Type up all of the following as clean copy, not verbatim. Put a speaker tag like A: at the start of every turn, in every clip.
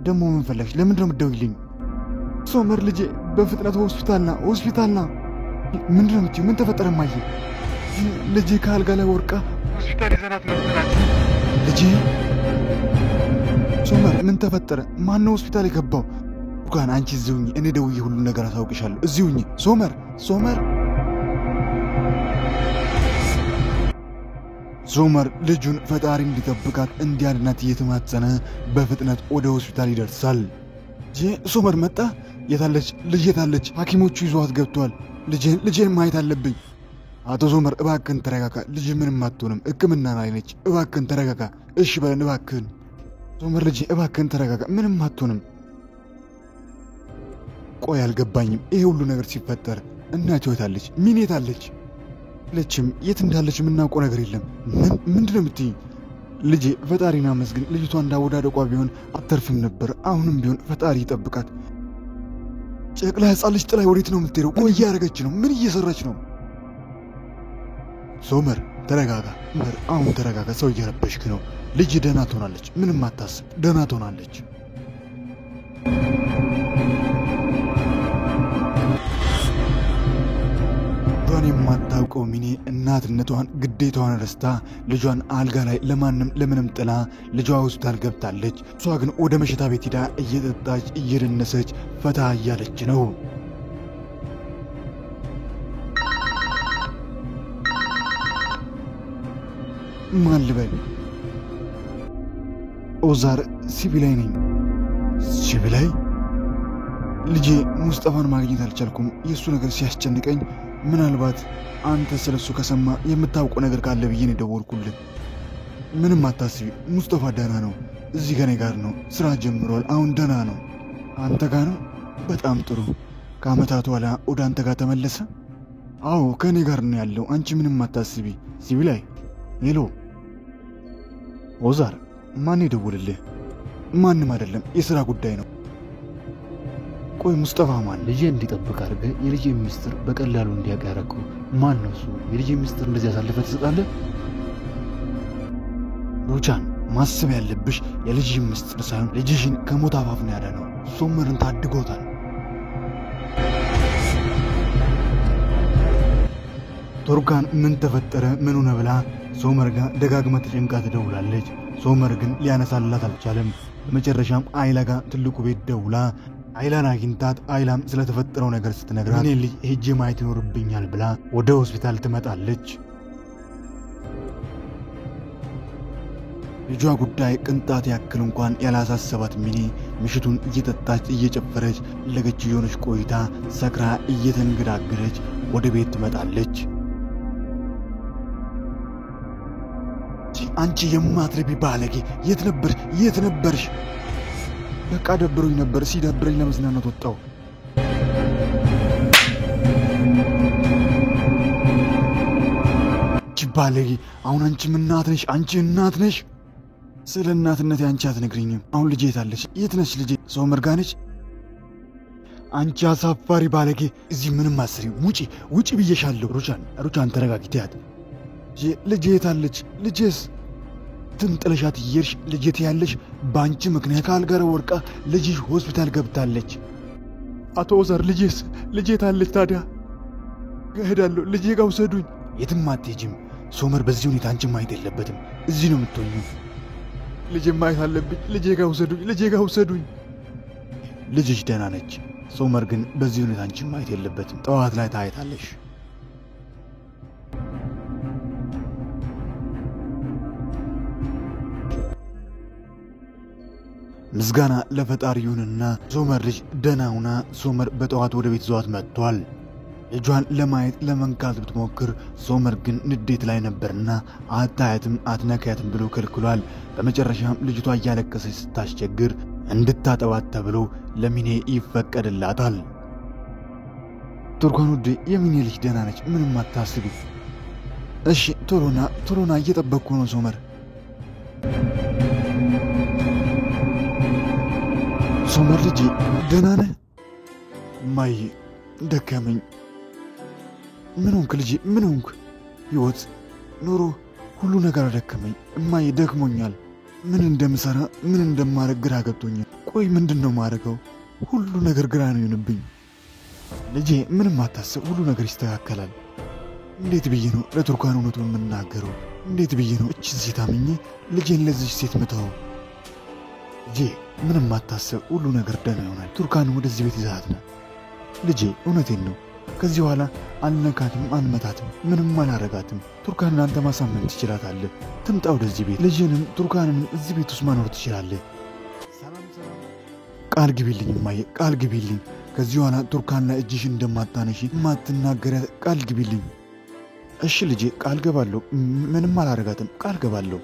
A: ደሞ ምን ፈለግሽ? ለምንድነው የምትደውይልኝ? ሶመር ልጄ በፍጥነት ሆስፒታልና ምንድነው የምትይው? ምን ተፈጠረ ማየ? ልጄ ከአልጋ ላይ ወርቃ ሆስፒታል ይዘናት መጥተናል። ልጄ ሶመር ምን ተፈጠረ? ማን ነው ሆስፒታል የገባው? ቱርካን አንቺ እዚሁ ሁኚ፣ እኔ ደውዬ ሁሉን ነገር አሳውቅሻለሁ። እዚሁ ሁኚ። ሶመር ልጁን ፈጣሪ እንዲጠብቃት እንዲያድናት እየተማጸነ በፍጥነት ወደ ሆስፒታል ይደርሳል። ሶመር መጣ። የታለች ልጅ የታለች? ሐኪሞቹ ይዟት ገብቷል። ልጄን ማየት አለብኝ። አቶ ሶመር እባክህን ተረጋጋ። ልጅ ምንም አትሆንም፣ ሕክምና ላይ ነች። እባክህን ተረጋጋ። እሺ በለን እባክህን። ሶመር ልጄ እባክህን ተረጋጋ፣ ምንም አትሆንም። ቆይ አልገባኝም፣ ይሄ ሁሉ ነገር ሲፈጠር እናቴ የታለች? ሚኔ የታለች? ለችም የት እንዳለች የምናውቀው ነገር የለም። ምንድነው የምትይኝ? ልጄ ፈጣሪና መስግን፣ ልጅቷ እንዳወዳደቋ ቢሆን አተርፍም ነበር። አሁንም ቢሆን ፈጣሪ ይጠብቃት። ጨቅላ ሕፃን ልጅ ጥላይ ወዴት ነው የምትሄደው? ቆይ እያደረገች ነው? ምን እየሰራች ነው? ሶመር ተረጋጋ። አሁን ተረጋጋ። ሰው እየረበሽክ ነው። ልጅ ደህና ትሆናለች፣ ምንም አታስብ፣ ደህና ትሆናለች። ልጇን የማታውቀው ሚኔ እናትነቷን ግዴታዋን ረስታ ልጇን አልጋ ላይ ለምንም ጥላ ልጇ ሆስፒታል ገብታለች። እሷ ግን ወደ መሸታ ቤት ሄዳ እየጠጣች እየደነሰች ፈታ እያለች ነው። ማን ልበል? ኦዛር ሲቪላይ ነኝ። ሲቪላይ? ልጄ ሙስጠፋን ማግኘት አልቻልኩም። የእሱ ነገር ሲያስጨንቀኝ ምናልባት አንተ ስለሱ ከሰማ የምታውቀው ነገር ካለ ብዬ ነው የደወልኩልህ። ምንም አታስቢ፣ ሙስጠፋ ደህና ነው። እዚህ ከኔ ጋር ነው። ስራ ጀምሯል። አሁን ደህና ነው። አንተ ጋር ነው? በጣም ጥሩ። ከዓመታት በኋላ ወደ አንተ ጋር ተመለሰ? አዎ ከኔ ጋር ነው ያለው። አንቺ ምንም አታስቢ። ሲቪላይ? ሄሎ ኦዛር፣ ማን ይደውልልህ? ማንም አይደለም፣ የሥራ ጉዳይ ነው። ቆይ ሙስጠፋ ማን? ልጄ እንዲጠብቅ አድርገህ የልጄ ሚስጥር በቀላሉ እንዲያውቅ ያደረገው ማን ነው? እሱ የልጄ ሚስጥር እንደዚህ አሳልፈህ ትሰጣለህ? ሩቻን፣ ማሰብ ያለብሽ የልጅሽ ሚስጥር ሳይሆን ልጅሽን ከሞት አፋፍ ነው ያዳነው። ሶመርን ታድጎታል። ቱርካን ምን ተፈጠረ ምን ሆነ ብላ ሶመር ጋር ደጋግማ ተጨንቃ ትደውላለች። ሶመር ግን ሊያነሳላት አልቻለም። በመጨረሻም አይላ ጋር ትልቁ ቤት ደውላ አይላን አግኝታት አይላም ስለተፈጠረው ነገር ስትነግራት እኔ ልጅ ሄጄ ማየት ይኖርብኛል ብላ ወደ ሆስፒታል ትመጣለች። ልጇ ጉዳይ ቅንጣት ያክል እንኳን ያላሳሰባት ሚኔ ምሽቱን እየጠጣች እየጨፈረች ለገች የሆነች ቆይታ ሰክራ እየተንገዳገደች ወደ ቤት ትመጣለች። አንቺ የማትረቢ ባለጌ የት ነበርሽ? በቃ ደብሮኝ ነበር። ሲደብረኝ ለመዝናናት ወጣው። ባለጌ አሁን አንቺም እናት ነሽ። አንቺ እናት ነሽ። ስለ እናትነቴ አንቺ አትነግሪኝም። አሁን ልጄ የታለች? የት ነች ልጄ? ሶመር ጋር ነች? አንቺ አሳፋሪ ባለጌ! እዚህ ምንም አስሪው። ውጪ ብዬሻለሁ። ሩቻን ተረጋጊ። ትያት ልጄ የታለች? ልጄስ ትንጥለሻት እየርሽ ልጄ ትያለሽ። በአንቺ ምክንያት ከአልጋር ወርቃ ልጅሽ ሆስፒታል ገብታለች። አቶ ኦዛር ልጄ ታለች? ታዲያ እሄዳለሁ። ልጄ ጋር ውሰዱኝ። የትም አትሄጂም። ሶመር በዚህ ሁኔታ አንቺ ማየት የለበትም። እዚህ ነው የምትሆኙ። ልጄ ማየት አለብኝ። ልጄ ጋር ውሰዱኝ። ልጅሽ ደህና ነች። ሶመር ግን በዚህ ሁኔታ አንቺ ማየት የለበትም። ጠዋት ላይ ታይታለሽ። ምስጋና ለፈጣሪ ይሁንና ሶመር ልጅ ደህና ሆና ሶመር በጠዋት ወደ ቤት ይዟት መጥቷል። ልጇን ለማየት ለመንካት ብትሞክር ሶመር ግን ንዴት ላይ ነበርና አታያትም አትነካያትም ብሎ ከልክሏል። በመጨረሻም ልጅቷ እያለቀሰች ስታስቸግር እንድታጠባት ተብሎ ለሚኔ ይፈቀድላታል። ቱርካን ውዴ፣ የሚኔ ልጅ ደህና ነች፣ ምንም አታስቢ። እሺ ቶሎና እየጠበቅኩ ነው ሶመር። ሶመር ልጅ ደህና ነህ? ማይ ደከመኝ። ምን ሆንክ ልጅ? ምን ሆንክ? ሕይወት ኑሮ ሁሉ ነገር ደከመኝ። እማዬ ደክሞኛል። ምን እንደምሰራ ምን እንደማረግ ግራ ገብቶኛል። ቆይ ምንድነው ማረገው? ሁሉ ነገር ግራ ነው የሆነብኝ። ልጄ ምንም አታስብ፣ ሁሉ ነገር ይስተካከላል። እንዴት ብዬ ነው ለቱርካን እውነቱን የምናገረው? እንዴት ብዬ ነው እቺ ሴት አምኜ ልጄን ለዚህ ሴት መተው? ልጄ ምንም አታስብ፣ ሁሉ ነገር ደህና ይሆናል። ቱርካን ወደዚህ ቤት ይዛት ነው። ልጄ እውነቴን ነው። ከዚህ በኋላ አልነካትም፣ አልመታትም፣ ምንም አላረጋትም። ቱርካንን አንተ ማሳመን ትችላታለህ። ትምጣ ወደዚህ ቤት። ልጄንም ቱርካንንም እዚህ ቤት ውስጥ ማኖር ትችላለህ። ቃል ግቢልኝ እማዬ፣ ቃል ግቢልኝ። ከዚህ በኋላ ቱርካን ላይ እጅሽ እንደማታነሺ ማትናገሪያት ቃል ግቢልኝ። እሺ ልጄ ቃል ገባለሁ። ምንም አላረጋትም፣ ቃል ገባለሁ።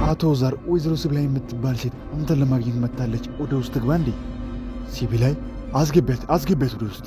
A: አቶ ዛር ወይዘሮ ሲቢላይ የምትባል ሴት አንተን ለማግኘት መጣለች። ወደ ውስጥ ግባ እንዴ። ሲቢላይ አስገቢያት ወደ ውስጥ።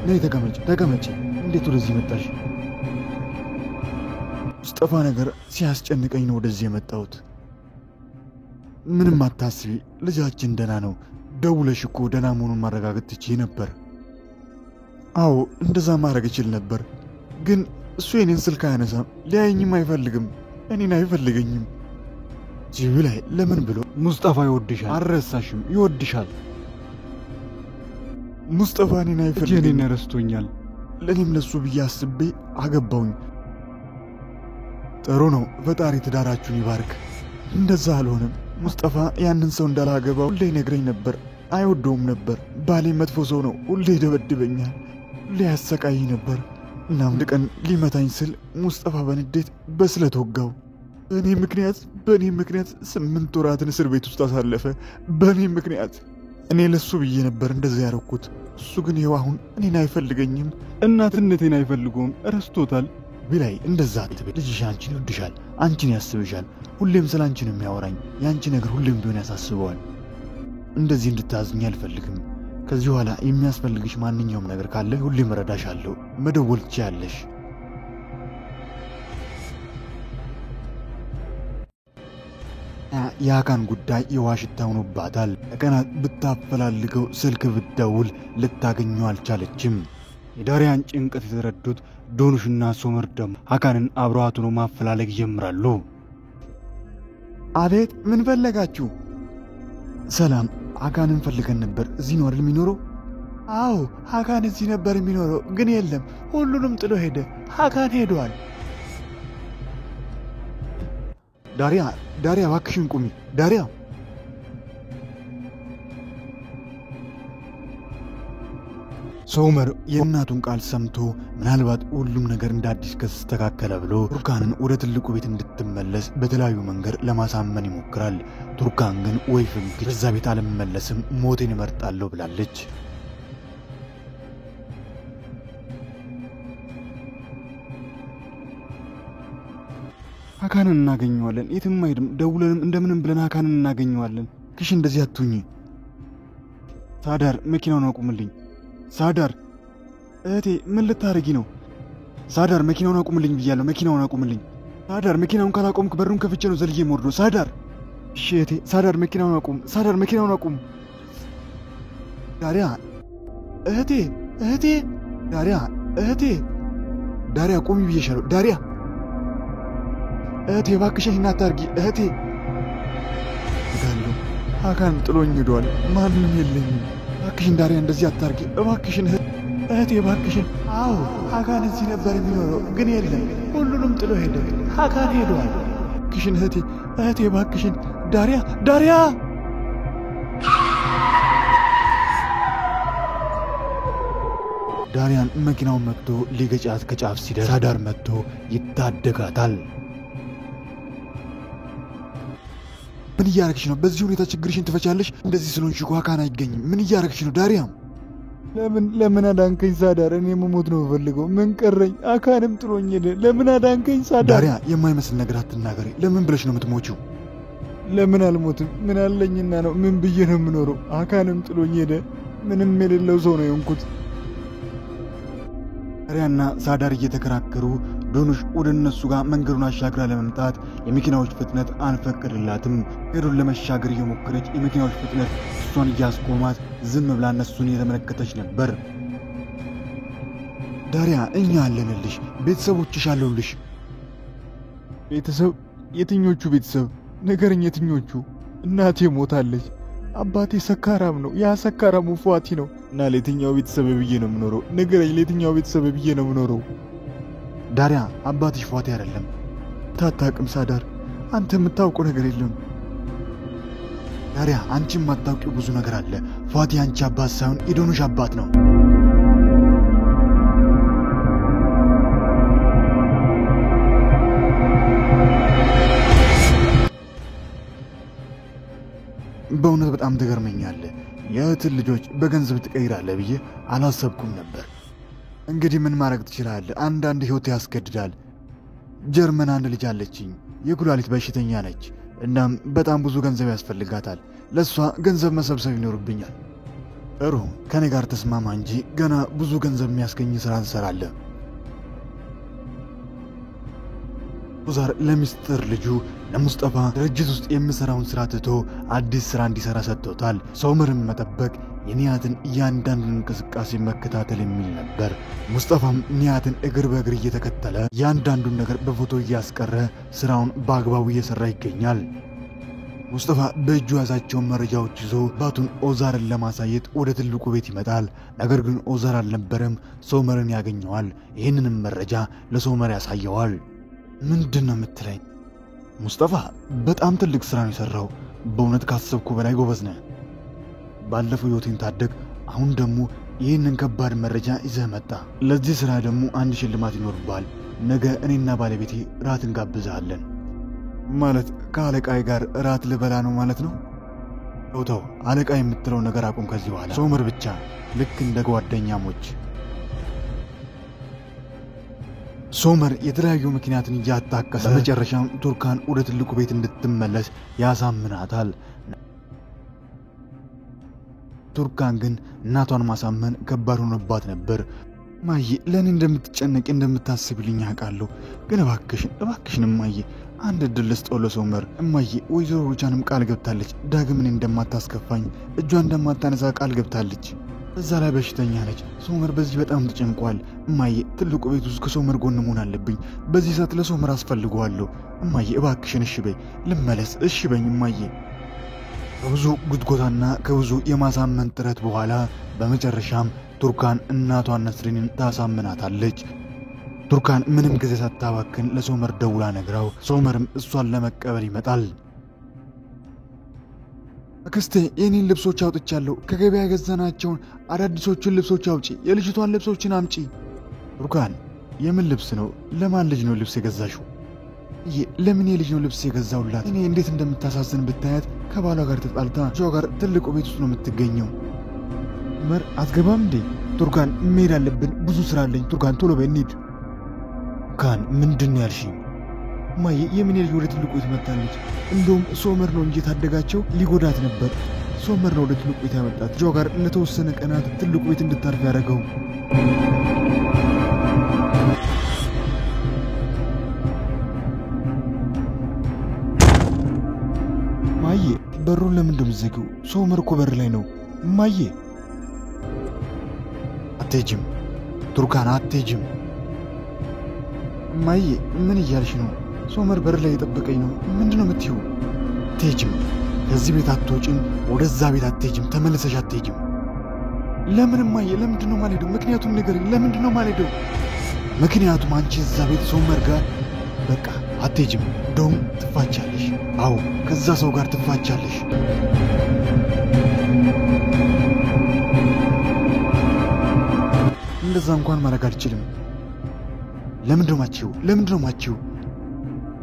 A: ነይ ተቀመጪ። እንዴት ወደዚህ መጣሽ? ሙስጠፋ ነገር ሲያስጨንቀኝ ነው ወደዚህ የመጣሁት። ምንም አታስቢ፣ ልጃችን ደህና ነው። ደውለሽ እኮ ደህና መሆኑን ማረጋገጥ ትችይ ነበር። አዎ እንደዛ ማድረግ እችል ነበር፣ ግን እሱ የኔን ስልክ አያነሳም፣ ሊያየኝም አይፈልግም፣ እኔን አይፈልገኝም። ሲቢላይ ለምን ብሎ? ሙስጠፋ ይወድሻል፣ አልረሳሽም፣ ይወድሻል። ሙስጠፋ እኔን አይፈልገኝም፣ እኔን ረስቶኛል። ለእኔም ለሱ ብዬ አስቤ አገባውኝ። ጥሩ ነው፣ ፈጣሪ ትዳራችሁን ይባርክ። እንደዛ አልሆነም። ሙስጠፋ ያንን ሰው እንዳላገባው ሁሌ ይነግረኝ ነበር። አይወደውም ነበር። ባሌ መጥፎ ሰው ነው፣ ሁሌ ይደበድበኛል፣ ሁሌ ያሰቃይኝ ነበር። እናም አንድ ቀን ሊመታኝ ስል ሙስጠፋ በንዴት በስለት ወጋው። በእኔ ምክንያት 8 ወራትን እስር ቤት ውስጥ አሳለፈ። በእኔ ምክንያት። እኔ ለሱ ብዬ ነበር እንደዛ ያረኩት። እሱ ግን ይኸው አሁን እኔን አይፈልገኝም፣ እናትነቴን አይፈልገውም፣ ረስቶታል። ቢላይ እንደዛ አትበል። ልጅሽ አንቺን ይወድሻል፣ አንቺን ያስብሻል። ሁሌም ስለ አንቺ ነው የሚያወራኝ። የአንቺ ነገር ሁሌም ቢሆን ያሳስበዋል። እንደዚህ እንድታዝኝ አልፈልግም። ከዚህ በኋላ የሚያስፈልግሽ ማንኛውም ነገር ካለ ሁሌም እረዳሻለሁ። መደወል ትችያለሽ። የአካን ጉዳይ የዋሽታ ሆኖባታል። ቀናት ብታፈላልገው ስልክ ብትደውል ልታገኘው አልቻለችም። የዳሪያን ጭንቀት የተረዱት ዶኑሽና ሶመር ደግሞ አካንን አብረዋት ሆነው ማፈላለግ ይጀምራሉ። አቤት፣ ምን ፈለጋችሁ? ሰላም፣ አካንን ፈልገን ነበር። እዚህ ነው አይደል የሚኖረው? አዎ፣ አካን እዚህ ነበር የሚኖረው፣ ግን የለም፣ ሁሉንም ጥሎ ሄደ። አካን ሄዷል። ዳሪያ እባክሽን ቁሚ። ዳሪያ ሶመር የእናቱን ቃል ሰምቶ ምናልባት ሁሉም ነገር እንደ አዲስ ከተስተካከለ ብሎ ቱርካንን ወደ ትልቁ ቤት እንድትመለስ በተለያዩ መንገድ ለማሳመን ይሞክራል። ቱርካን ግን ወይ ፍንክች፣ በዛ ቤት አልመለስም፣ ሞቴን እመርጣለሁ ብላለች። አካንን እናገኘዋለን፣ የትም አይሄድም። ደውለንም እንደምንም ብለን አካንን እናገኘዋለን። ክሽ እንደዚህ አትሁኚ። ሳዳር መኪናውን አቁምልኝ። ሳዳር እህቴ፣ ምን ልታረጊ ነው? ሳዳር መኪናውን አቁምልኝ ብያለሁ። መኪናውን አቁምልኝ። ሳዳር መኪናውን ካላቆምክ በሩን ከፍቼ ነው ዘልዬ የምወርደው። ሳዳር እሺ እህቴ። ሳዳር መኪናውን አቁም። ሳዳር መኪናውን አቁም። ዳሪያ እህቴ፣ ዳሪያ እህቴ፣ ዳሪያ ቁሚ ብዬሻለሁ። ዳሪያ እህቴ እባክሽን እናታርጊ እህቴ። እዳለሁ አካን ጥሎኝ ሄዷል። ማንም የለኝም። እባክሽን ዳሪያ እንደዚህ አታርጊ እባክሽን እህቴ እባክሽን። አዎ አካን እዚህ ነበር የሚኖረው፣ ግን የለም፣ ሁሉንም ጥሎ ሄደ። አካን ሄዷል። እባክሽን እህቴ እባክሽን። ዳሪያ ዳሪያን መኪናውን መጥቶ ሊገጫት ከጫፍ ሲደርስ ሳዳር መጥቶ ይታደጋታል። ምን እያረግሽ ነው? በዚህ ሁኔታ ችግርሽን ትፈቻለሽ? እንደዚህ ስለሆንሽ እኮ አካን አይገኝም። ምን እያረግሽ ነው ዳሪያም? ለምን አዳንከኝ ሳዳር? እኔ መሞት ነው የምፈልገው። ምን ቀረኝ? አካንም ጥሎኝ ሄደ። ለምን አዳንከኝ ሳዳር? ዳሪያ የማይመስል ነገር አትናገሪ። ለምን ብለሽ ነው የምትሞቺው? ለምን አልሞትም? ምን አለኝና ነው? ምን ብዬ ነው የምኖረው? አካንም ጥሎኝ ሄደ። ምንም የሌለው ሰው ነው የሆንኩት። ዳሪያና ሳዳር እየተከራከሩ ዶኑሽ ወደ እነሱ ጋር መንገዱን አሻግራ ለመምጣት የመኪናዎች ፍጥነት አንፈቅድላትም። ሄዶን ለመሻገር እየሞከረች የመኪናዎች ፍጥነት እሷን እያስቆማት ዝም ብላ እነሱን እየተመለከተች ነበር። ዳሪያ እኛ አለንልሽ፣ ቤተሰቦችሽ አሉልሽ። ቤተሰብ? የትኞቹ ቤተሰብ? ንገረኝ፣ የትኞቹ? እናቴ ሞታለች፣ አባቴ ሰካራም ነው፣ ያ ሰካራሙ ፏቲ ነው። እና ለየትኛው ቤተሰብ ብዬ ነው የምኖረው? ንገረኝ፣ ለየትኛው ቤተሰብ ብዬ ነው የምኖረው? ዳሪያ አባትሽ ፏቲ አይደለም። ታታቅም ሳዳር፣ አንተ የምታውቀው ነገር የለም። ዳሪያ አንቺ የማታውቂው ብዙ ነገር አለ። ፏቲ አንቺ አባት ሳይሆን የዶኑሽ አባት ነው። በእውነት በጣም ትገርመኛለህ። የእህትን ልጆች በገንዘብ ትቀይራለህ ብዬ አላሰብኩም ነበር። እንግዲህ ምን ማድረግ ትችላለህ? አንዳንድ ህይወት ያስገድዳል። ጀርመን አንድ ልጅ አለችኝ፣ የኩላሊት በሽተኛ ነች። እናም በጣም ብዙ ገንዘብ ያስፈልጋታል። ለሷ ገንዘብ መሰብሰብ ይኖርብኛል። ጥሩ፣ ከኔ ጋር ተስማማ እንጂ ገና ብዙ ገንዘብ የሚያስገኝ ስራ እንሰራለን። ኦዛር ለሚስጥር ልጁ ለሙስጠፋ ድርጅት ውስጥ የሚሰራውን ስራ ትቶ አዲስ ስራ እንዲሰራ ሰጥቶታል። ሶመርን መጠበቅ፣ የኒያትን እያንዳንዱን እንቅስቃሴ መከታተል የሚል ነበር። ሙስጠፋም ኒያትን እግር በእግር እየተከተለ እያንዳንዱን ነገር በፎቶ እያስቀረ ስራውን በአግባቡ እየሰራ ይገኛል። ሙስጠፋ በእጁ ያዛቸውን መረጃዎች ይዞ አባቱን ኦዛርን ለማሳየት ወደ ትልቁ ቤት ይመጣል። ነገር ግን ኦዛር አልነበረም፣ ሶመርን ያገኘዋል። ይህንንም መረጃ ለሶመር ያሳየዋል። ምንድን ነው የምትለኝ? ሙስጠፋ በጣም ትልቅ ስራ ነው የሰራው። በእውነት ካሰብኩ በላይ ጎበዝ ነህ። ባለፈው ህይወቴን ታደግ፣ አሁን ደግሞ ይህንን ከባድ መረጃ ይዘህ መጣ። ለዚህ ስራ ደግሞ አንድ ሽልማት ይኖርብሃል። ነገ እኔና ባለቤቴ ራት እንጋብዝሃለን። ማለት ከአለቃዬ ጋር ራት ልበላ ነው ማለት ነው? ተው፣ አለቃ የምትለው ነገር አቁም ከዚህ በኋላ። ሶመር ብቻ ልክ እንደ ጓደኛሞች። ሶመር የተለያዩ ምክንያትን እያጣቀሰ በመጨረሻም ቱርካን ወደ ትልቁ ቤት እንድትመለስ ያሳምናታል። ቱርካን ግን እናቷን ማሳመን ከባድ ሆኖባት ነበር። ማዬ ለእኔ እንደምትጨነቂ እንደምታስብልኝ አውቃለሁ፣ ግን እባክሽን እማዬ አንድ እድል ልስጠው ለሶመር። እማዬ ወይዘሮ ሩቻንም ቃል ገብታለች፣ ዳግም እኔ እንደማታስከፋኝ እጇ እንደማታነሳ ቃል ገብታለች። እዛ ላይ በሽተኛ ነች። ሶመር በዚህ በጣም ተጨንቋል። እማዬ ትልቁ ቤት ውስጥ ከሶመር ጎን መሆን አለብኝ። በዚህ ሰዓት ለሶመር አስፈልገዋለሁ። እማዬ እባክሽን እሺ በይ፣ ልመለስ፣ እሺ በኝ እማዬ። ከብዙ ጉትጎታና ከብዙ የማሳመን ጥረት በኋላ በመጨረሻም ቱርካን እናቷን ነስሪንን ታሳምናታለች። ቱርካን ምንም ጊዜ ሳታባክን ለሶመር ደውላ ነግራው፣ ሶመርም እሷን ለመቀበል ይመጣል። አክስቴ የኔን ልብሶች አውጥቻለሁ፣ ከገበያ ገዛናቸውን አዳዲሶቹን ልብሶች አውጪ፣ የልጅቷን ልብሶችን አምጪ። ቱርካን የምን ልብስ ነው? ለማን ልጅ ነው ልብስ የገዛሽው? ለምን የልጅ ነው ልብስ የገዛውላት? እኔ እንዴት እንደምታሳዝን ብታያት። ከባሏ ጋር ተጣልታ ጆ ጋር ትልቁ ቤት ውስጥ ነው የምትገኘው። መር አትገባም እንዴ? ቱርካን መሄድ አለብን፣ ብዙ ስራ አለኝ። ቱርካን ቶሎ በይ እንሂድ። ቱርካን ምንድን ያልሽኝ? ማዬ የምን ልጅ ወደ ትልቁ ቤት መጣለች? እንደውም ሶመር ነው እንጂ ታደጋቸው ሊጎዳት ነበር። ሶመር ነው ወደ ትልቁ ቤት ያመጣት። ጆ ጋር ለተወሰነ ቀናት ትልቁ ቤት እንድታርፍ ያደረገው። ማዬ በሩን ለምን እንደምትዘጊው? ሶመር እኮ በር ላይ ነው። ማዬ አትሄጂም። ቱርካን አትሄጂም። ማዬ ምን እያልሽ ነው? ሶመር በር ላይ የጠበቀኝ ነው። ምንድነው የምትይው? አትሄጂም። ከዚህ ቤት አትወጪም፣ ወደዛ ቤት አትሄጂም፣ ተመልሰሽ አትሄጂም። ለምን ማዬ? ለምንድነው ማልሄደው? ምክንያቱም ንገሪኝ። ለምንድነው ማልሄደው? ምክንያቱም አንቺ እዛ ቤት ሶመር ጋር በቃ አትሄጂም። ደም ትፋቻለሽ። አዎ ከዛ ሰው ጋር ትፋቻለሽ። እንደዛ እንኳን ማድረግ አልችልም። ለምንድነው ማቺው?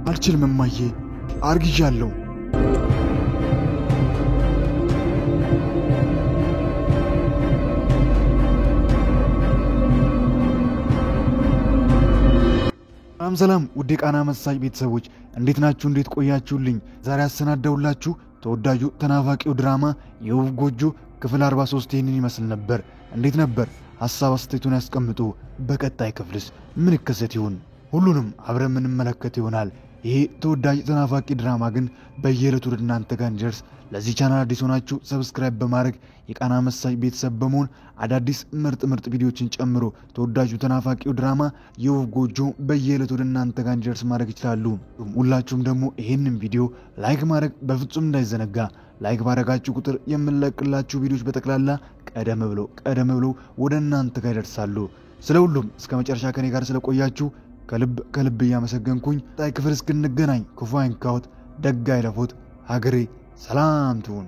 A: አልችልም እማዬ፣ አርግዣለሁ። ሰላም ውድ ቃና መሳይ ቤተሰቦች እንዴት ናችሁ? እንዴት ቆያችሁልኝ? ዛሬ አሰናዳውላችሁ ተወዳጁ ተናፋቂው ድራማ የውብ ጎጆ ክፍል 43 ይህንን ይመስል ነበር። እንዴት ነበር? ሐሳብ አስተያየቱን ያስቀምጡ። በቀጣይ ክፍልስ ምን ይከሰት ይሆን? ሁሉንም አብረን የምንመለከት ይሆናል። ይሄ ተወዳጅ ተናፋቂ ድራማ ግን በየዕለቱ ወደ እናንተ ጋር እንዲደርስ ለዚህ ቻናል አዲስ ሆናችሁ ሰብስክራይብ በማድረግ የቃና መሳይ ቤተሰብ በመሆን አዳዲስ ምርጥ ቪዲዮዎችን ጨምሮ ተወዳጁ ተናፋቂው ድራማ የወፍ ጎጆ በየዕለቱ ወደ እናንተ ጋር እንዲደርስ ማድረግ ይችላሉ። ሁላችሁም ደግሞ ይሄንን ቪዲዮ ላይክ ማድረግ በፍጹም እንዳይዘነጋ። ላይክ ባደረጋችሁ ቁጥር የምንለቅላችሁ ቪዲዮዎች በጠቅላላ ቀደም ብለው ወደ እናንተ ጋር ይደርሳሉ። ስለ ሁሉም እስከ መጨረሻ ከኔ ጋር ስለቆያችሁ ከልብ እያመሰገንኩኝ ጣይ ክፍል እስክንገናኝ ክፉ አይንካዎት፣ ደግ አይለፎት፣ ሀገሬ ሰላም ትሁን።